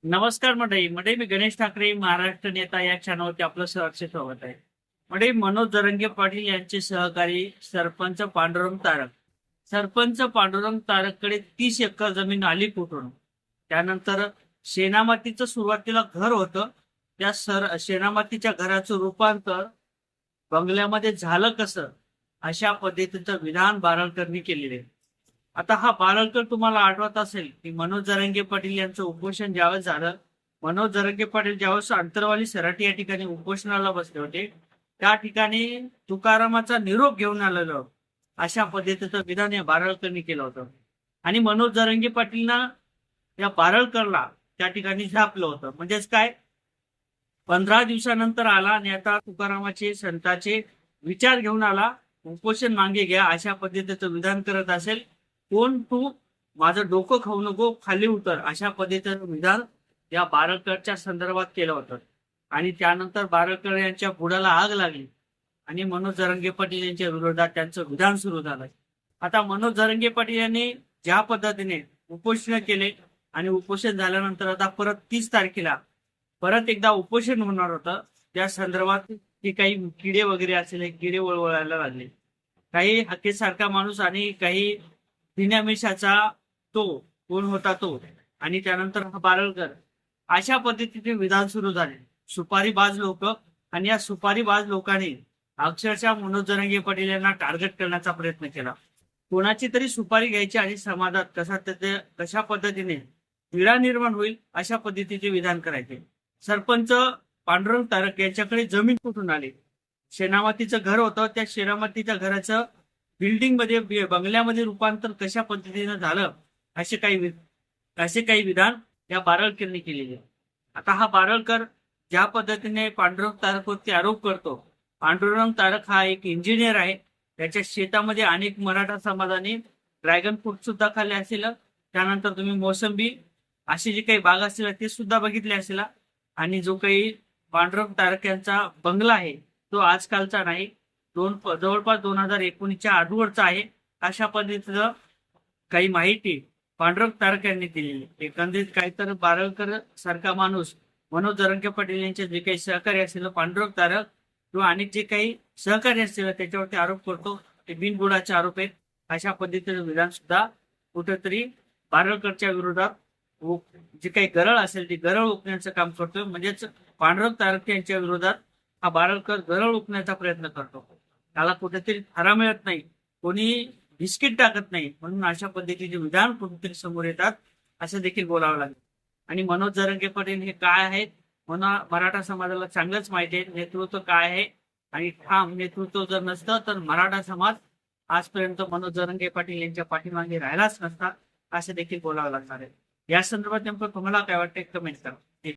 नमस्कार मंडळी. मी गणेश ठाकरे, महाराष्ट्र नेता या चॅनलवरती आपलं सहर्ष स्वागत आहे. मनोज जरंगे पाटील यांचे सहकारी सरपंच पांडुरंग तारक. सरपंच पांडुरंग तारककडे 30 एकर जमीन आली कुठून? त्यानंतर शेणामातीचं सुरुवातीला घर होतं, त्या शेणामातीच्या घराचं रूपांतर बंगल्यामध्ये झालं कसं, अशा पद्धतीचं विधान बारळकरनी केलेले. आता हा बारळकर तुम्हाला आठवत असेल की मनोज जरंगे पाटील यांचं उपोषण ज्यावेळेस झालं, मनोज जरंगे पाटील ज्यावेळेस अंतरवाली सराटी या ठिकाणी उपोषणाला बसले होते, त्या ठिकाणी तुकारामाचा निरोप घेऊन आलेलं अशा पद्धतीचं विधान या बारळकरनी केलं होतं. आणि मनोज जरंगे पाटीलना या बारळकरला त्या ठिकाणी झापलं होतं. म्हणजेच काय, 15 दिवसानंतर आला आणि आता तुकारामाचे संताचे विचार घेऊन आला, उपोषण मागे घ्या अशा पद्धतीचं विधान करत असेल. कोण तू, माझं डोकं खाऊ नको, खाली उतर, अशा पद्धतीचं विधान या बारळकरच्या संदर्भात केलं होतं. आणि त्यानंतर बारळकर यांच्या बुडाला आग लागली आणि मनोज जरंगे पाटील यांच्या विरोधात त्यांचं विधान सुरू झालं. आता मनोज जरंगे पाटील यांनी ज्या पद्धतीने उपोषण केले आणि उपोषण झाल्यानंतर आता परत 30 तारखेला परत एकदा उपोषण होणार होतं, त्या संदर्भात की काही किडे वगैरे असेल, हे किडे वळवळायला लागले. काही हक्केसारखा माणूस आणि काही भिन्यामिषाचा तो कोण होता तो, आणि त्यानंतर हा बारळकर, अशा पद्धतीचे विधान सुरू झाले. सुपारीबाज लोक, आणि या सुपारीबाज लोकांनी अक्षरशः मनोज जरंगे पाटील यांना टार्गेट करण्याचा प्रयत्न केला. कोणाची तरी सुपारी घ्यायची आणि समाजात कशा पद्धतीने पीडा निर्माण होईल अशा पद्धतीचे विधान करायचे. सरपंच पांडुरंग तारक यांच्याकडे जमीन कुठून आली? शेणामातीचं घर होतं, त्या शेणामातीच्या घराचं बिल्डिंग मध्ये, बंगल्यामध्ये रूपांतर कशा पद्धतीने झालं, असे काही विधान या बारळकरनी केलेले. आता हा बारळकर ज्या पद्धतीने पांडुरंग तारकवरती आरोप करतो, पांडुरंग तारक हा एक इंजिनियर आहे. त्याच्या शेतामध्ये अनेक मराठा समाजाने ड्रॅगन फ्रूट सुद्धा खाल्ले असेल, त्यानंतर तुम्ही मोसंबी असे जे काही बाग असतील ते सुद्धा बघितले असेल. आणि जो काही पांडुरंग तारक यांचा बंगला आहे तो आजकालचा नाही, जवळपास 2019च्या आधीवरचा आहे. अशा पद्धतीचं काही माहिती पांडुरंग तारक यांनी दिलेली. एकंदरीत काही तर बारळकर सारखा माणूस मनोज जरंगे पाटील यांचे जे काही सहकारी असतील, पांडुरंग तारक किंवा अनेक जे काही सहकारी असतील त्याच्यावरती आरोप करतो, ते बिनबुडाचे आरोप आहेत. अशा पद्धतीचं विधान सुद्धा कुठेतरी बारळकरच्या विरोधात जे काही गरळ असेल ती गरळ ओकण्याचं काम करतोय. म्हणजेच पांडुरंग तारक यांच्या विरोधात हा बारळकर गरळ ओकण्याचा प्रयत्न करतो. त्याला कुठेतरी थारा मिळत नाही, कोणी बिस्किट टाकत नाही, म्हणून अशा पद्धतीचे विधान कुठेतरी समोर येतात असं देखील बोलावं लागेल. आणि मनोज जरंगे पाटील हे काय आहेत, मराठा समाजाला चांगलंच माहिती आहे नेतृत्व काय आहे. आणि ठाम नेतृत्व जर नसतं तर मराठा समाज आजपर्यंत मनोज जरंगे पाटील यांच्या पाठीमागे राहिलाच नसता, असं देखील बोलावं लागणार आहे. या संदर्भात नेमकं तुम्हाला काय वाटतं, कमेंट करा.